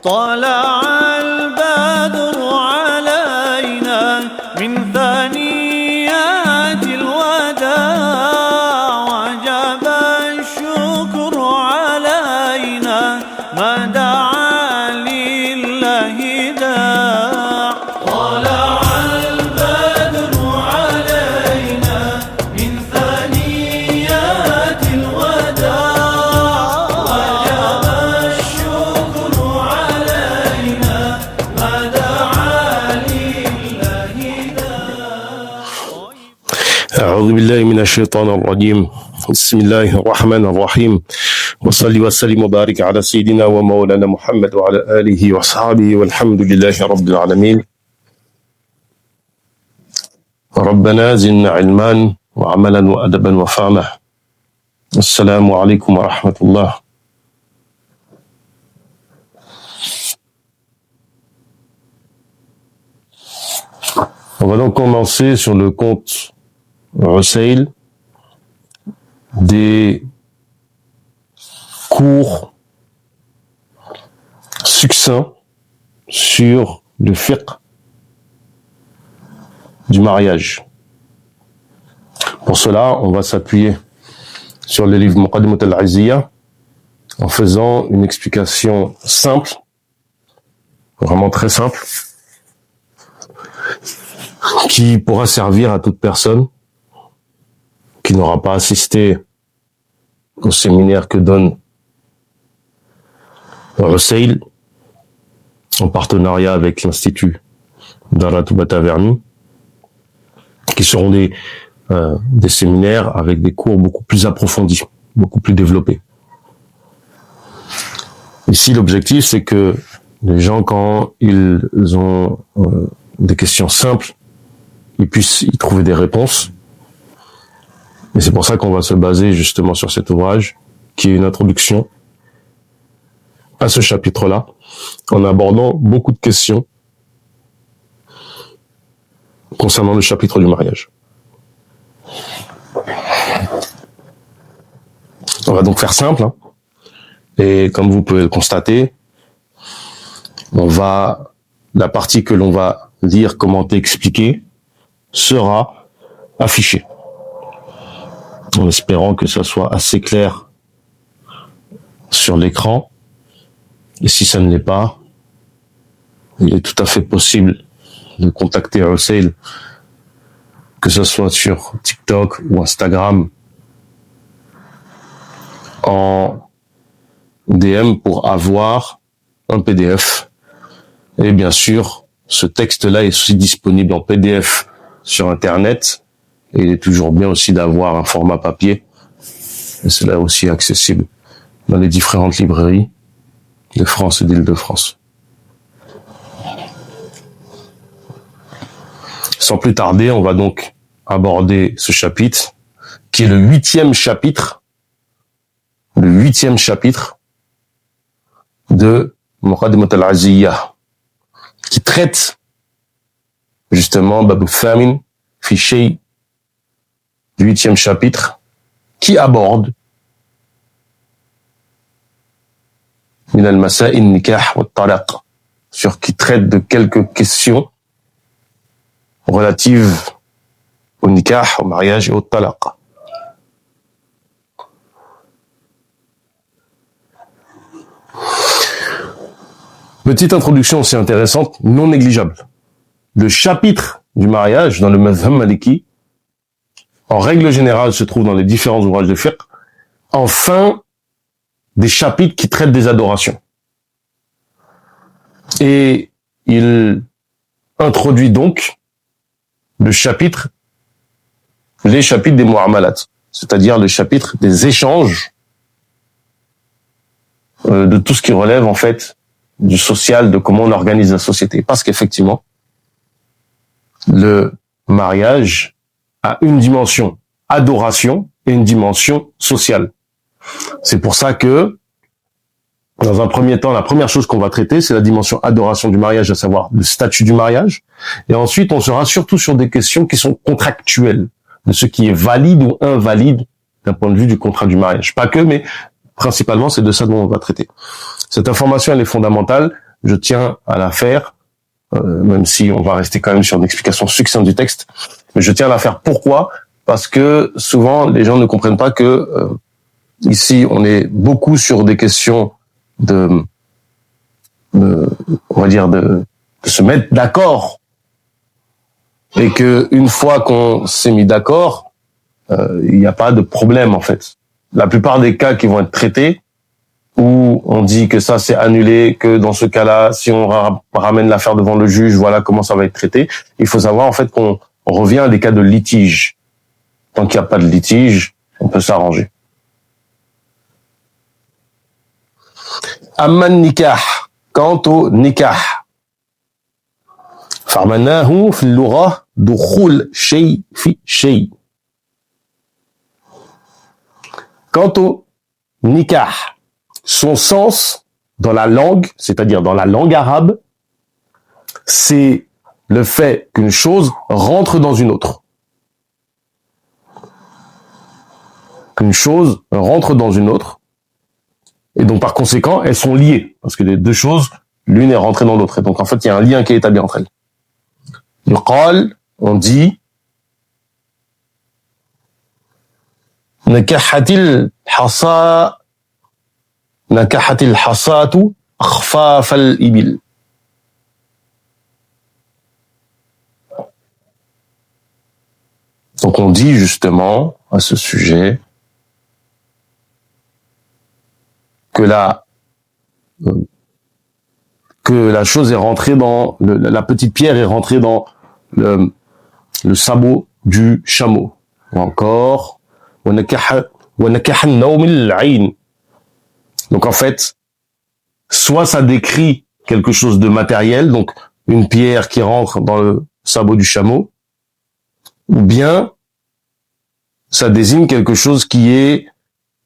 طلع البدر علينا من ثنيات الوداع وجب الشكر علينا ما دعا لله داع طلع البدر علينا من ثنيات الوداع وجب الشكر علينا ما دعا لله داع. أعوذ بالله من الشيطان الرجيم. بسم الله الرحمن الرحيم. وصلي وسلم وبارك على سيدنا ومولانا محمد وعلى آله وصحبه والحمد لله رب العالمين. ربنا زدنا علما وعملا وأدبا وفهما. السلام عليكم ورحمة الله. On va donc commencer sur le compte Russail des cours succincts sur le fiqh du mariage. Pour cela, on va s'appuyer sur le livre Muqaddimat al-Izziya en faisant une explication simple, vraiment très simple, qui pourra servir à toute personne qui n'aura pas assisté au séminaire que donne Russail en partenariat avec l'Institut d'Aratou Bataverni, qui seront des séminaires avec des cours beaucoup plus approfondis, beaucoup plus développés. Ici, l'objectif, c'est que les gens, quand ils ont des questions simples, ils puissent y trouver des réponses. Et c'est pour ça qu'on va se baser justement sur cet ouvrage, qui est une introduction à ce chapitre-là, en abordant beaucoup de questions concernant le chapitre du mariage. On va donc faire simple, hein. Et comme vous pouvez le constater, la partie que l'on va lire, commenter, expliquer, sera affichée, en espérant que ça soit assez clair sur l'écran. Et si ça ne l'est pas, il est tout à fait possible de contacter Russail, que ce soit sur TikTok ou Instagram, en DM pour avoir un PDF. Et bien sûr, ce texte-là est aussi disponible en PDF sur Internet. Et il est toujours bien aussi d'avoir un format papier. Et c'est là aussi accessible dans les différentes librairies de France et d'Île-de-France. Sans plus tarder, on va donc aborder ce chapitre, qui est le huitième chapitre de Muqaddimat al-Izziya, qui traite justement Bab al-Thamin fi shay, du huitième chapitre, qui aborde min al-masail nikah wa talaq, qui traite de quelques questions relatives au nikah, au mariage et au talaq. Petite introduction aussi intéressante, non négligeable. Le chapitre du mariage dans le madhhab maliki, en règle générale, se trouve dans les différents ouvrages de fiqh, en fin des chapitres qui traitent des adorations. Et il introduit donc les chapitres des mu'amalat, c'est-à-dire le chapitre des échanges, de tout ce qui relève en fait du social, de comment on organise la société. Parce qu'effectivement, le mariage a une dimension adoration et une dimension sociale. C'est pour ça que, dans un premier temps, la première chose qu'on va traiter, c'est la dimension adoration du mariage, à savoir le statut du mariage. Et ensuite, on sera surtout sur des questions qui sont contractuelles, de ce qui est valide ou invalide d'un point de vue du contrat du mariage. Pas que, mais principalement, c'est de ça dont on va traiter. Cette information, elle est fondamentale. je tiens à la faire, même si on va rester quand même sur une explication succincte du texte, mais je tiens à la faire. Pourquoi? Parce que souvent, les gens ne comprennent pas que ici, on est beaucoup sur des questions on va dire de se mettre d'accord, et que une fois qu'on s'est mis d'accord, il n'y a pas de problème en fait. La plupart des cas qui vont être traités, où on dit que ça c'est annulé, que dans ce cas-là, si on ramène l'affaire devant le juge, voilà comment ça va être traité. Il faut savoir en fait qu'on revient à des cas de litige. Tant qu'il n'y a pas de litige, on peut s'arranger. Amman nikah, quant au nikah, فمعناه في اللغة دخول شيء في شيء. Quant au nikah, son sens dans la langue, c'est-à-dire dans la langue arabe, c'est le fait qu'une chose rentre dans une autre. Qu'une chose rentre dans une autre. Et donc, par conséquent, elles sont liées. Parce que les deux choses, l'une est rentrée dans l'autre. Et donc, en fait, il y a un lien qui est établi entre elles. يقال, on dit, نكحت الحصاة أخفاف الإبل. Donc on dit justement à ce sujet que la chose est rentrée dans la petite pierre est rentrée dans le sabot du chameau. Ou encore donc en fait, soit ça décrit quelque chose de matériel, donc une pierre qui rentre dans le sabot du chameau, ou bien ça désigne quelque chose qui est,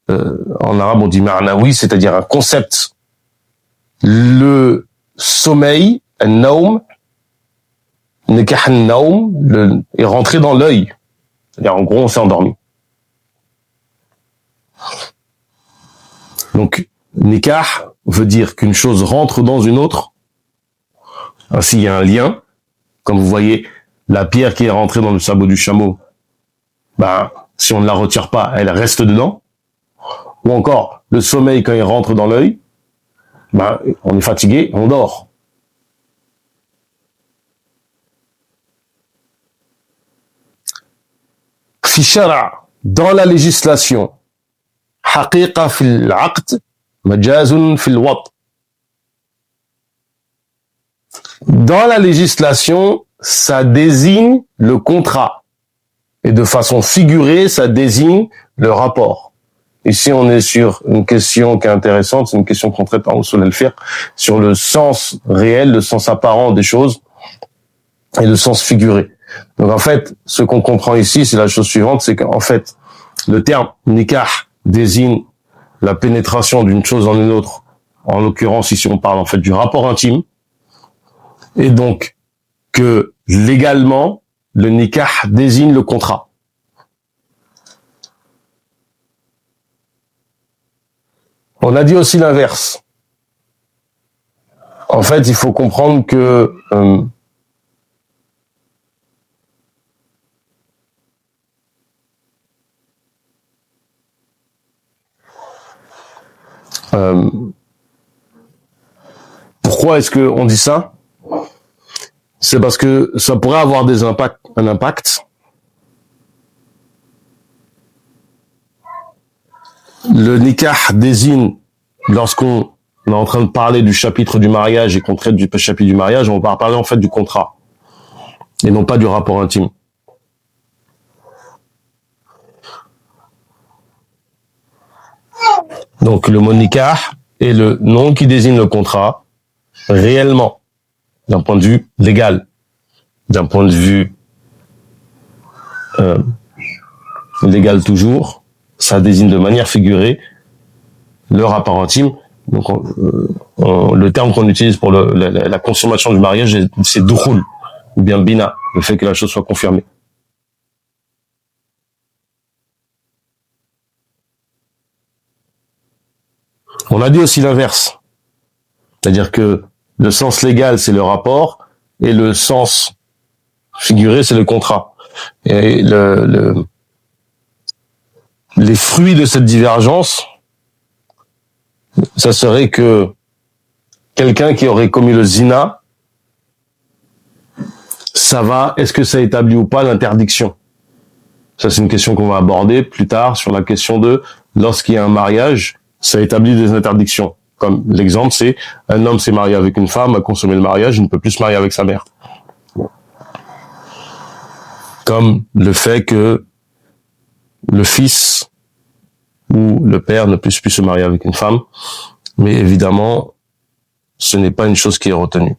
en arabe on dit ma'nawi, c'est-à-dire un concept. Le sommeil, an-nawm, nikah an-nawm, est rentré dans l'œil. C'est-à-dire en gros on s'est endormi. Donc nikah veut dire qu'une chose rentre dans une autre. Ainsi il y a un lien. Comme vous voyez, la pierre qui est rentrée dans le sabot du chameau, si on ne la retire pas, elle reste dedans. Ou encore, le sommeil, quand il rentre dans l'œil, on est fatigué, on dort. Fi shara, dans la législation, haqiqa fil aqd, majazun fil wat. Dans la législation, ça désigne le contrat. Et de façon figurée, ça désigne le rapport. Ici, on est sur une question qui est intéressante, c'est une question qu'on traite en usul al-fiqh, sur le sens réel, le sens apparent des choses, et le sens figuré. Donc en fait, ce qu'on comprend ici, c'est la chose suivante, c'est qu'en fait, le terme nikah désigne la pénétration d'une chose en une autre. En l'occurrence, ici, on parle en fait du rapport intime. Et donc, que légalement, le nikah désigne le contrat. On a dit aussi l'inverse. En fait, il faut comprendre que pourquoi est-ce qu'on dit ça? C'est parce que ça pourrait avoir un impact. Le nikah désigne, lorsqu'on est en train de parler du chapitre du mariage et qu'on traite du chapitre du mariage, on va parler en fait du contrat et non pas du rapport intime. Donc le mot nikah est le nom qui désigne le contrat réellement, d'un point de vue légal, d'un point de vue légal toujours, ça désigne de manière figurée le rapport intime. Donc le terme qu'on utilise pour la consommation du mariage, c'est dukhul, ou bien bina, le fait que la chose soit confirmée. On a dit aussi l'inverse, c'est-à-dire que Le sens légal, c'est le rapport, et le sens figuré, c'est le contrat. Et les fruits de cette divergence, ça serait que quelqu'un qui aurait commis le zina, est-ce que ça établit ou pas l'interdiction? Ça, c'est une question qu'on va aborder plus tard sur la question de lorsqu'il y a un mariage, ça établit des interdictions. Comme l'exemple, c'est un homme s'est marié avec une femme, a consommé le mariage, il ne peut plus se marier avec sa mère. Comme le fait que le fils ou le père ne puisse plus se marier avec une femme. Mais évidemment, ce n'est pas une chose qui est retenue.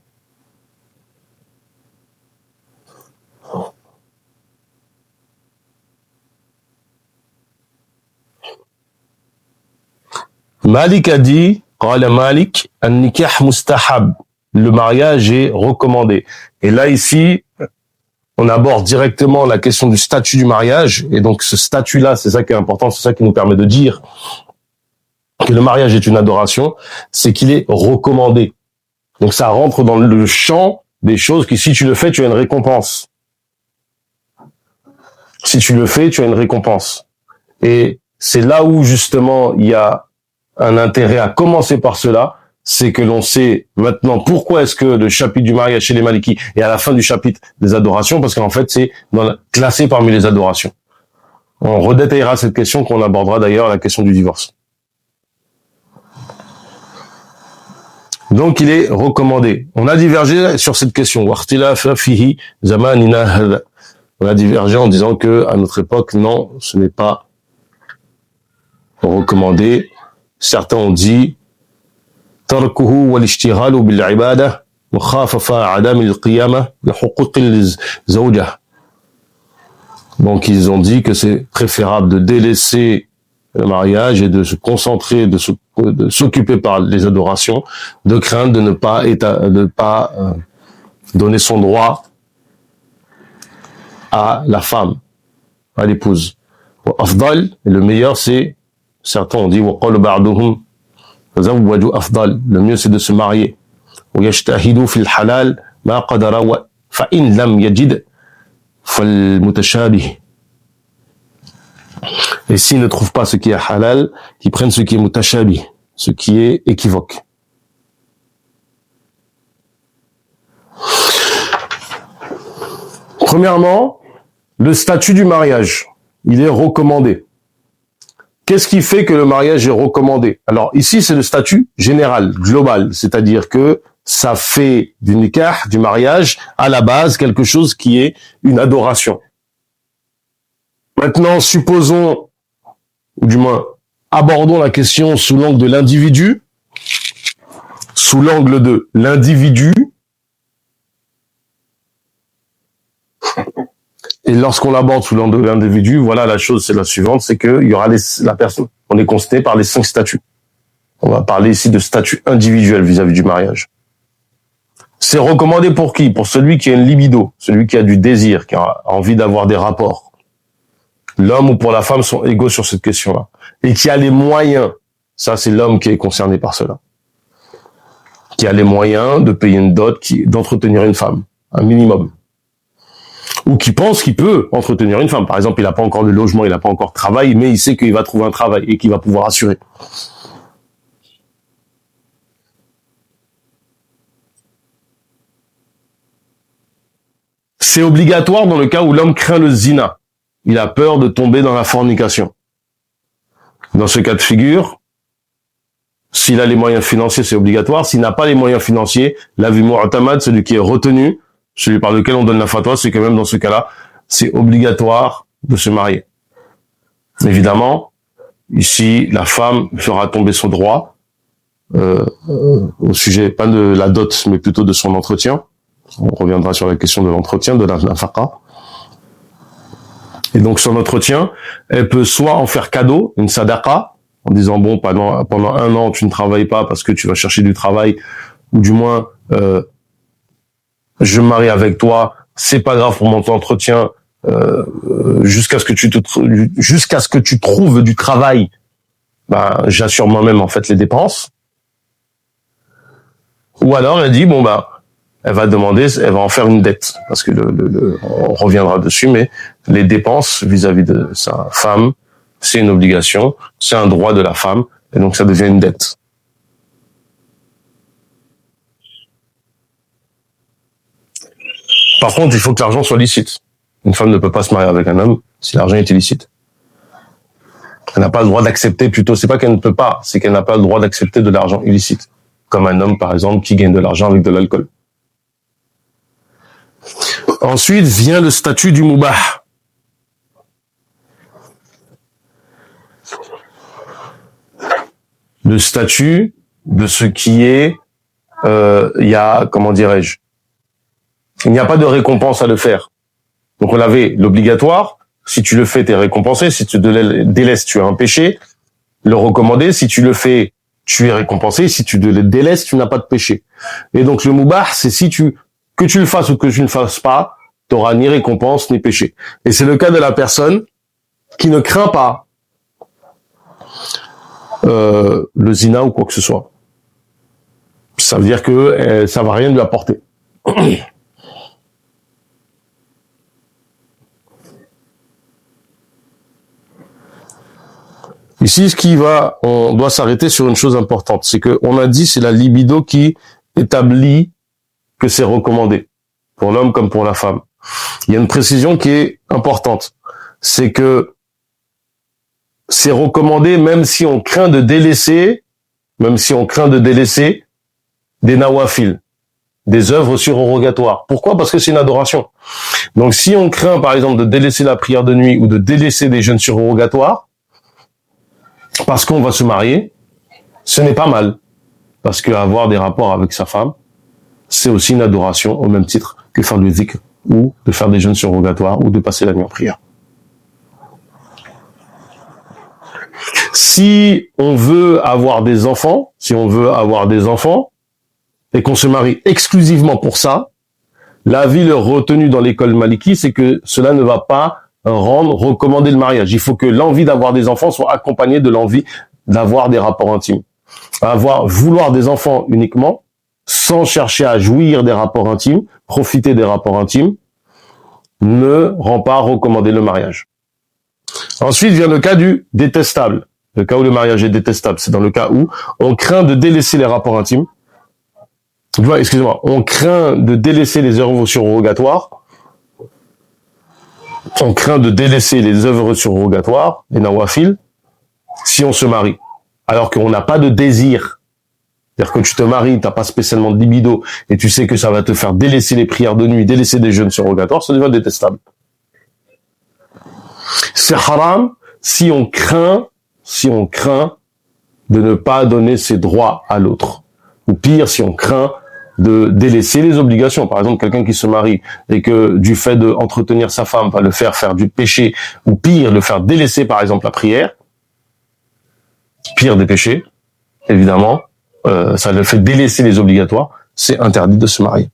Malik a dit, qala Malik, an-nikah mustahab. Le mariage est recommandé. Et là, ici, on aborde directement la question du statut du mariage. Et donc, ce statut-là, c'est ça qui est important, c'est ça qui nous permet de dire que le mariage est une adoration, c'est qu'il est recommandé. Donc, ça rentre dans le champ des choses qui, si tu le fais, tu as une récompense. Si tu le fais, tu as une récompense. Et c'est là où, justement, il y a un intérêt à commencer par cela, c'est que l'on sait maintenant pourquoi est-ce que le chapitre du mariage chez les Malikis est à la fin du chapitre des adorations, parce qu'en fait, c'est classé parmi les adorations. On redétaillera cette question qu'on abordera d'ailleurs, la question du divorce. Donc, il est recommandé. On a divergé sur cette question. On a divergé en disant que, à notre époque, non, ce n'est pas recommandé. Certains ont dit تركه والاشتغال بالعبادة مخافة عدم القيامة لحقوق الزوجة. Donc ils ont dit que c'est préférable de délaisser le mariage et de se concentrer, de s'occuper par les adorations, de craindre de ne pas donner son droit à la femme, à l'épouse. Afdal, et le meilleur c'est, certains ont dit وقال بعضهم تزوجوا أفضل, le mieux c'est de se marier. ويجتهدوا في الحلال ما قدر فإن لم يجد فالمتشابه. Et s'ils ne trouvent pas ce qui est halal, ils prennent ce qui est mutashabih, ce qui est équivoque. Premièrement, le statut du mariage, il est recommandé. Qu'est-ce qui fait que le mariage est recommandé? Alors ici, c'est le statut général, global, c'est-à-dire que ça fait du nikah, du mariage, à la base, quelque chose qui est une adoration. Maintenant, supposons, ou du moins, abordons la question sous l'angle de l'individu. Sous l'angle de l'individu. Et lorsqu'on l'aborde sous l'angle de l'individu, voilà, la chose, c'est la suivante, c'est qu'il y aura la personne, on est constaté par les 5 statuts. On va parler ici de statut individuel vis-à-vis du mariage. C'est recommandé pour qui? Pour celui qui a une libido, celui qui a du désir, qui a envie d'avoir des rapports. L'homme ou pour la femme sont égaux sur cette question-là. Et qui a les moyens, ça c'est l'homme qui est concerné par cela, qui a les moyens de payer une dot, d'entretenir une femme, un minimum. Ou qui pense qu'il peut entretenir une femme. Par exemple, il n'a pas encore de logement, il n'a pas encore de travail, mais il sait qu'il va trouver un travail et qu'il va pouvoir assurer. C'est obligatoire dans le cas où l'homme craint le zina. Il a peur de tomber dans la fornication. Dans ce cas de figure, s'il a les moyens financiers, c'est obligatoire. S'il n'a pas les moyens financiers, l'avis mu'tamad, celui qui est retenu, celui par lequel on donne la fatwa, c'est que même dans ce cas-là, c'est obligatoire de se marier. Évidemment, ici, la femme fera tomber son droit au sujet, pas de la dot, mais plutôt de son entretien. On reviendra sur la question de l'entretien, de la nafaqa. Et donc, son entretien, elle peut soit en faire cadeau, une sadaqa, en disant, bon, pendant 1 an, tu ne travailles pas parce que tu vas chercher du travail, ou du moins, je me marie avec toi, c'est pas grave pour mon entretien, jusqu'à ce que tu trouves du travail, ben, j'assure moi-même, en fait, les dépenses. Ou alors elle dit, bon bah, elle va en faire une dette. Parce que on reviendra dessus, mais les dépenses vis-à-vis de sa femme, c'est une obligation, c'est un droit de la femme, et donc ça devient une dette. Par contre, il faut que l'argent soit licite. Une femme ne peut pas se marier avec un homme si l'argent est illicite. Elle n'a pas le droit d'accepter, plutôt, c'est pas qu'elle ne peut pas, c'est qu'elle n'a pas le droit d'accepter de l'argent illicite. Comme un homme, par exemple, qui gagne de l'argent avec de l'alcool. Ensuite vient le statut du mubah. Le statut de ce qui est, il y a, comment dirais-je, il n'y a pas de récompense à le faire. Donc on avait l'obligatoire, si tu le fais, tu es récompensé, si tu le délaisses, tu as un péché. Le recommandé, si tu le fais, tu es récompensé, si tu le délaisses, tu n'as pas de péché. Et donc le mubah, c'est que tu le fasses ou que tu ne fasses pas, tu n'auras ni récompense ni péché. Et c'est le cas de la personne qui ne craint pas le zina ou quoi que ce soit. Ça veut dire que ça va rien lui apporter. Ici, on doit s'arrêter sur une chose importante, c'est que on a dit c'est la libido qui établit que c'est recommandé pour l'homme comme pour la femme. Il y a une précision qui est importante, c'est que c'est recommandé même si on craint de délaisser des nawafil, des œuvres surrogatoires. Pourquoi? Parce que c'est une adoration. Donc si on craint par exemple de délaisser la prière de nuit ou de délaisser des jeûnes surrogatoires, parce qu'on va se marier, ce n'est pas mal. Parce que avoir des rapports avec sa femme, c'est aussi une adoration au même titre que faire du dhikr ou de faire des jeûnes surrogatoires ou de passer la nuit en prière. Si on veut avoir des enfants, et qu'on se marie exclusivement pour ça, l'avis retenu dans l'école Maliki, c'est que cela ne va pas recommander le mariage. Il faut que l'envie d'avoir des enfants soit accompagnée de l'envie d'avoir des rapports intimes. Vouloir des enfants uniquement, sans chercher à jouir des rapports intimes, profiter des rapports intimes, ne rend pas recommander le mariage. Ensuite vient le cas du détestable. Le cas où le mariage est détestable, c'est dans le cas où on craint de délaisser les rapports intimes. On craint de délaisser les œuvres surrogatoires. On craint de délaisser les œuvres surrogatoires, les nawafil, si on se marie. Alors qu'on n'a pas de désir. C'est-à-dire que tu te maries, t'as pas spécialement de libido, et tu sais que ça va te faire délaisser les prières de nuit, délaisser des jeûnes surrogatoires, ça devient détestable. C'est haram si on craint de ne pas donner ses droits à l'autre. Ou pire, si on craint de délaisser les obligations. Par exemple, quelqu'un qui se marie et que du fait d'entretenir sa femme va le faire du péché, ou pire, le faire délaisser par exemple la prière, pire des péchés, évidemment, ça le fait délaisser les obligatoires, c'est interdit de se marier.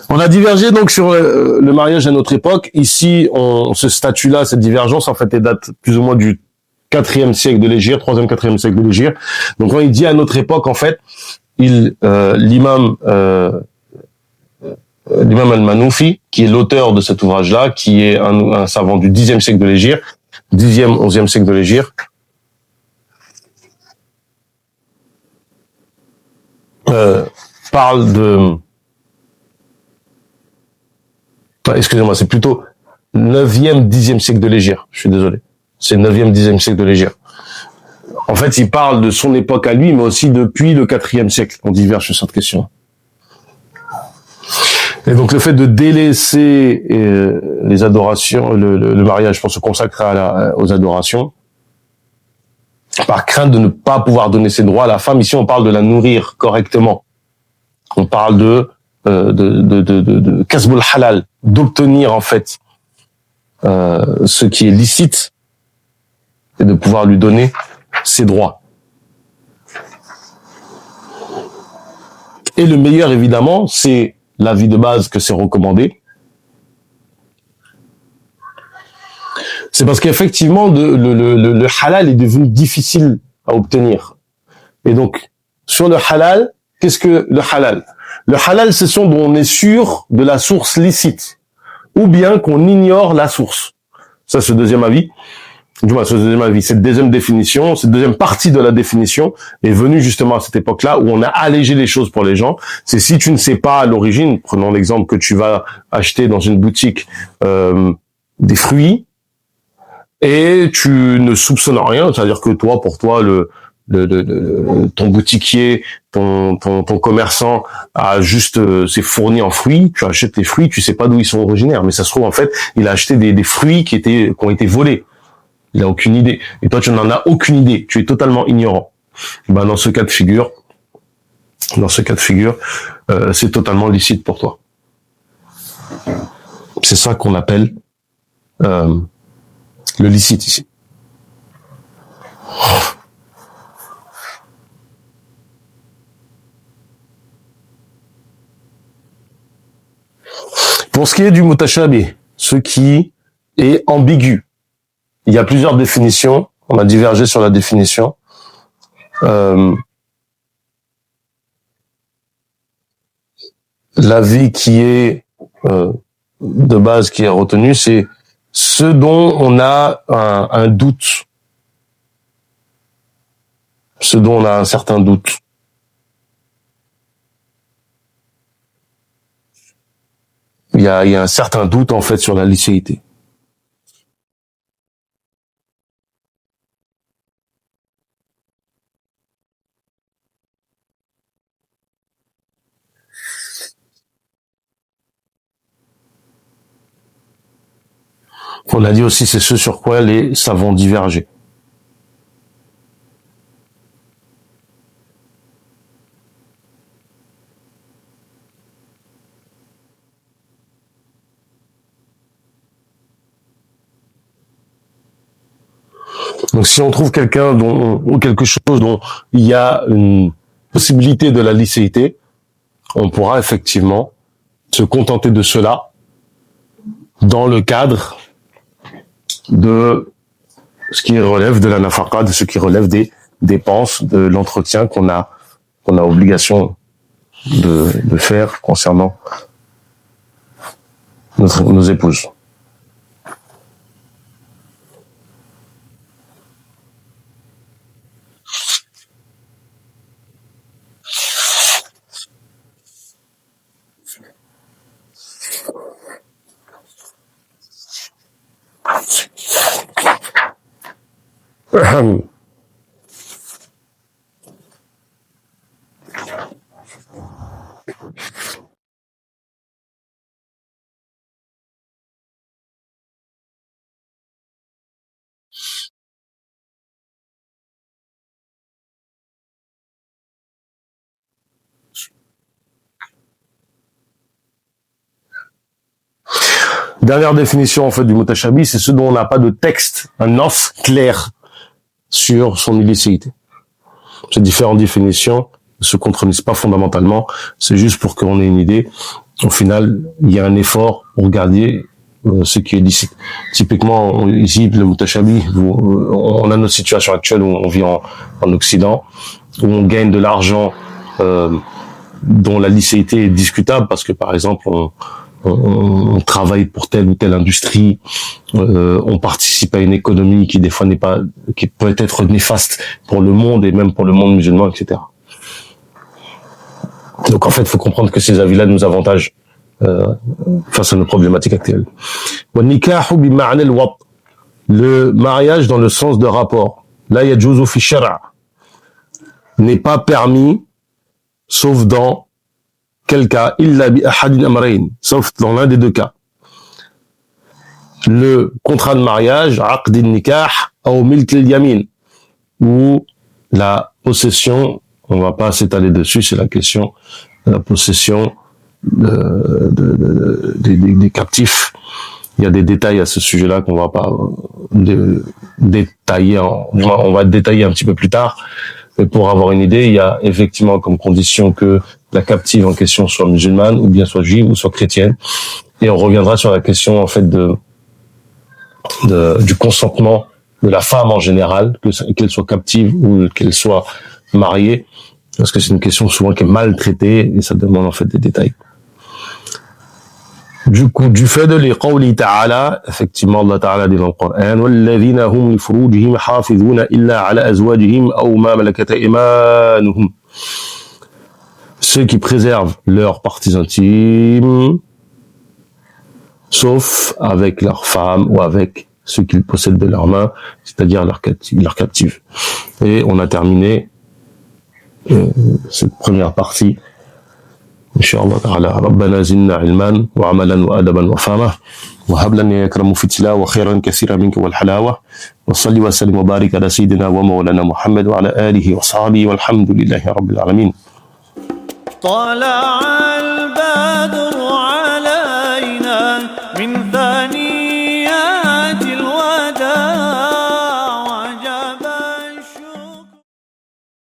On a divergé donc sur le mariage à notre époque. Ici, ce statut-là, cette divergence, en fait, elle date plus ou moins du 4e siècle de l'Hégire, 3e, 4e siècle de l'Hégire. Donc, quand il dit à notre époque, en fait, l'imam al-Manoufi, qui est l'auteur de cet ouvrage-là, qui est un savant du 10e siècle de l'Hégire, 10e, 11e siècle de l'Hégire, parle de... Excusez-moi, c'est plutôt 9e, 10e siècle de l'Hégire. Je suis désolé. C'est 9e, 10e siècle de l'Hégire. En fait, il parle de son époque à lui, mais aussi depuis le 4e siècle. On diverge sur cette question. Et donc, le fait de délaisser les adorations, le mariage pour se consacrer aux adorations, par crainte de ne pas pouvoir donner ses droits à la femme, ici, on parle de la nourrir correctement. On parle de kasbul halal, d'obtenir en fait ce qui est licite et de pouvoir lui donner ses droits. Et le meilleur évidemment, c'est l'avis de base que c'est recommandé. C'est parce qu'effectivement, le halal est devenu difficile à obtenir. Et donc, sur le halal, qu'est-ce que le halal? Le halal, c'est ce dont on est sûr de la source licite, ou bien qu'on ignore la source. Ça, c'est le deuxième avis. Du moins, c'est le deuxième avis. Cette deuxième définition, cette deuxième partie de la définition est venue justement à cette époque-là où on a allégé les choses pour les gens. C'est si tu ne sais pas à l'origine, prenons l'exemple que tu vas acheter dans une boutique des fruits et tu ne soupçonnes rien, c'est-à-dire que toi, pour toi, ton boutiquier, ton commerçant a juste s'est fourni en fruits, tu achètes les fruits, tu sais pas d'où ils sont originaires, mais ça se trouve en fait, il a acheté des fruits qui ont été volés. Il a aucune idée. Et toi, tu n'en as aucune idée. Tu es totalement ignorant. Ben, dans ce cas de figure, c'est totalement licite pour toi. C'est ça qu'on appelle le licite ici. Pour ce qui est du mutashabih, ce qui est ambigu, il y a plusieurs définitions. On a divergé sur la définition. L'avis qui est de base qui est retenu, c'est ce dont on a un doute, ce dont on a un certain doute. Il y a un certain doute en fait sur la licéité. On a dit aussi, c'est ce sur quoi les savants divergent. Donc, si on trouve quelqu'un ou quelque chose dont il y a une possibilité de la licéité, on pourra effectivement se contenter de cela dans le cadre de ce qui relève de la nafaqa, de ce qui relève des dépenses, de l'entretien qu'on a obligation de faire concernant nos épouses. Dernière définition en fait du mutashabih, c'est ce dont on n'a pas de texte, un os clair sur son illicéité. Ces différentes définitions ne se contredisent pas fondamentalement, c'est juste pour qu'on ait une idée. Au final, il y a un effort pour regarder ce qui est licite. Typiquement, ici, le mutashabih, on a notre situation actuelle où on vit en Occident, où on gagne de l'argent dont la licéité est discutable, parce que par exemple, on travaille pour telle ou telle industrie, on participe à une économie qui des fois qui peut être néfaste pour le monde et même pour le monde musulman, etc. Donc en fait, il faut comprendre que ces avis-là nous avantagent face à nos problématiques actuelles. Le mariage dans le sens de rapport, la yajuzu fi shar'a, n'est pas permis sauf dans quel cas? Illa bi ahadin amrayn, sauf dans l'un des deux cas. Le contrat de mariage, aqd al-nikah, ou milk al-yamin, ou la possession, on va pas s'étaler dessus, c'est la question de la possession des captifs. Il y a des détails à ce sujet-là qu'on va pas détailler, on va détailler un petit peu plus tard. Mais pour avoir une idée, il y a effectivement comme condition que la captive en question soit musulmane, ou bien soit juive, ou soit chrétienne. Et on reviendra sur la question, en fait, du consentement de la femme en général, qu'elle soit captive ou qu'elle soit mariée, parce que c'est une question souvent qui est mal traitée et ça demande en fait des détails. Du coup, du fait de l'qawli ta'ala, effectivement, Allah ta'ala dit dans le Coran, وَالَّذِينَ هُمْ لِفُرُوجِهِمْ حَافِظُونَ إِلَّا عَلَى أَزْوَاجِهِمْ أَوْ مَا مَلَكَتْ أَيْمَانُهُمْ. Ceux qui préservent leurs parties intimes, sauf avec leurs femmes ou avec ceux qu'ils possèdent de leurs mains, c'est-à-dire leurs captives. Et on a terminé cette première partie. Inch'Allah ta'ala. Rabbana zinna ilman wa amalan wa adaban wa fahma wa hab lana ya akramu fi tilawa khairan kathira minka wal halawa wa salli wa sallim wa barik ala sayyidina wa mawlana Muhammad wa ala alihi wa sahbihi walhamdulillahi rabbil alamin. طلع البدر علينا من ثاني